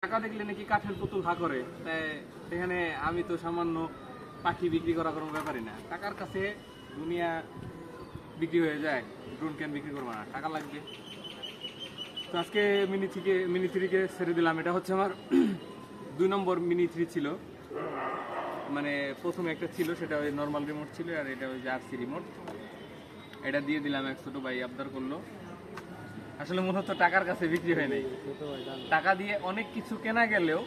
টাকা দেখলে নাকি কাঠের পুতুল হা করে, তাই এখানে আমি তো সামান্য পাখি বিক্রি করা কোনো ব্যাপারই না। টাকার কাছে দুনিয়া বিক্রি হয়ে যায়, ড্রোন কেন বিক্রি করবো না, টাকা লাগবে। তো আজকে মিনি থ্রিকে ছেড়ে দিলাম। এটা হচ্ছে আমার 2 নম্বর মিনি থ্রি ছিল। মানে প্রথমে একটা ছিল, সেটা ওই নর্মাল রিমোট ছিল, আর এটা ওই জার্সি রিমোট। এটা দিয়ে দিলাম, এক ছোটো ভাই আবদার করলো। আসলে মূলত টাকার কাছে বিক্রি হয় নাই। টাকা দিয়ে অনেক কিছু কেনা গেলেও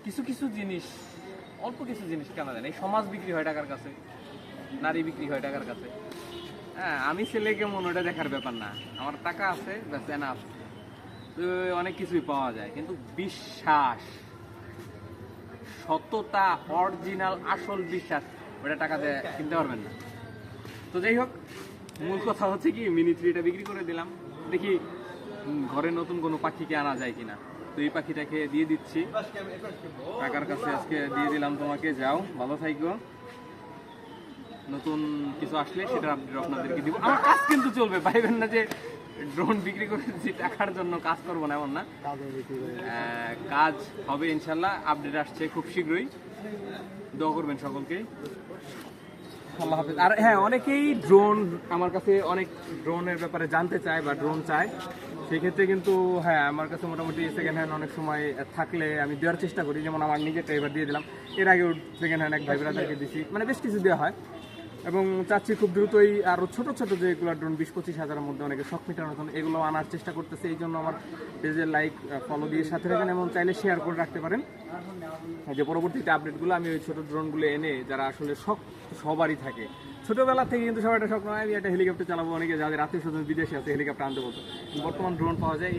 কিছু কিছু জিনিস, অল্প কিছু জিনিস কেনা যায় না। এই সমাজ বিক্রি হয় টাকার কাছে, নারী বিক্রি হয় টাকার কাছে। হ্যাঁ, আমি ছেলে কেমন ওটা দেখার ব্যাপার না, আমার টাকা আছে ব্যাস, এনাফ। তো অনেক কিছুই পাওয়া যায়, কিন্তু বিশ্বাস, সততা, অরিজিনাল আসল বিশ্বাস, ওটা টাকা দিয়ে কিনতে পারবেন না। তো যাই হোক, মূল কথা হচ্ছে কি, মিনি থ্রিটা বিক্রি করে দিলাম। দেখি ঘরে নতুন কোনো পাখিকে আনা যায় কিনা। তো এই পাখিটাকে দিয়ে দিচ্ছি টাকার কাছে, আজকে দিয়ে দিলাম তোমাকে। যাও, ভালো থাইকো। নতুন কিছু আসলে সেটা আপডেট আপনাদেরকে দিব। আমার কাজ কিন্তু চলবে, পাইবেন না যে ড্রোন বিক্রি করে দিচ্ছি টাকার জন্য কাজ করবো না, এমন না। কাজ হবে ইনশাল্লাহ, আপডেট আসছে খুব শীঘ্রই। দোয়া করবেন সকলকে। আল্লাহ হাফেজ। আর হ্যাঁ, অনেকেই ড্রোন আমার কাছে অনেক ড্রোনের ব্যাপারে জানতে চায় বা ড্রোন চায়। সেক্ষেত্রে কিন্তু হ্যাঁ, আমার কাছে মোটামুটি সেকেন্ড হ্যান্ড অনেক সময় থাকলে আমি দেওয়ার চেষ্টা করি। যেমন আমার নিজেরটা এবার দিয়ে দিলাম, এর আগেও সেকেন্ড হ্যান্ড এক ভাই ব্রাদারকে দিছি, মানে বেশ কিছু দেওয়া হয়। এবং চাচ্ছি খুব দ্রুতই আরও ছোটো ছোটো যেগুলো ড্রোন 20-25 হাজারের মধ্যে অনেকে শখ মেটানোর মতন, এগুলো আনার চেষ্টা করতেছে। এই জন্য আমার পেজের লাইক ফলো দিয়ে সাথে রাখেন, এবং চাইলে শেয়ার করে রাখতে পারেন, যে পরবর্তীতে আপডেটগুলো আমি ওই ছোটো ড্রোনগুলো এনে, যারা আসলে শখ সবারই থাকে ছোটোবেলা থেকে, কিন্তু সবার একটা শখ নয় আমি একটা হেলিকপ্টার চালাবো। অনেকে যাদের আত্মীয় স্বজন বিদেশে আছে হেলিকপ্টার আনতে বলতো, বর্তমান ড্রোন পাওয়া যায়,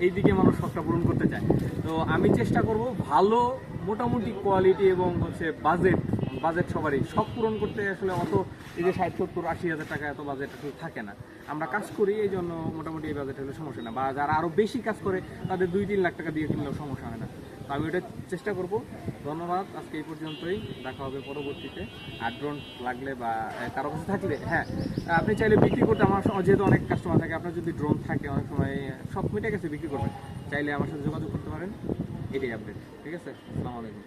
এই দিকে মানুষ শখটা পূরণ করতে চায়। তো আমি চেষ্টা করব ভালো মোটামুটি কোয়ালিটি এবং হচ্ছে বাজেট সবারই শখ পূরণ করতে আসলে অত এই যে 60-70-80 হাজার টাকা এত বাজেট আসলে থাকে না। আমরা কাজ করি এই জন্য মোটামুটি এই বাজেট হলে সমস্যা না, বা যারা আরও বেশি কাজ করে তাদের 2-3 লাখ টাকা দিয়ে কিনলেও সমস্যা হয় না। তো আমি ওটা চেষ্টা করব। ধন্যবাদ, আজকে এই পর্যন্তই, দেখা হবে পরবর্তীতে। আর ড্রোন লাগলে বা কারো কাছে থাকলে, হ্যাঁ আপনি চাইলে বিক্রি করতে, আমার যেহেতু অনেক কাস্টমার থাকে, আপনার যদি ড্রোন থাকে অনেক সময় সব মিটে গেছে বিক্রি করবেন, চাইলে আমার সাথে যোগাযোগ করতে পারেন। এটাই আপডেট, ঠিক আছে? আসসালামু আলাইকুম।